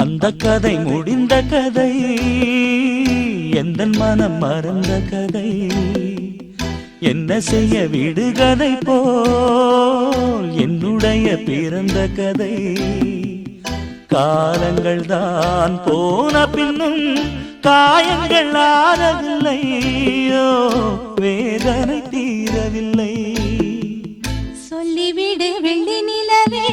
அந்த கதை முடிந்த கதை, எந்த மனம் மறந்த கதை. என்ன செய்ய விடுகதை போல் என்னுடைய பிறந்த கதை. காலங்கள் தான் போன பின்னும் காயங்கள் ஆறவில்லை, வேதனை தீரவில்லை. சொல்லிவிடு வெள்ளி நிலவே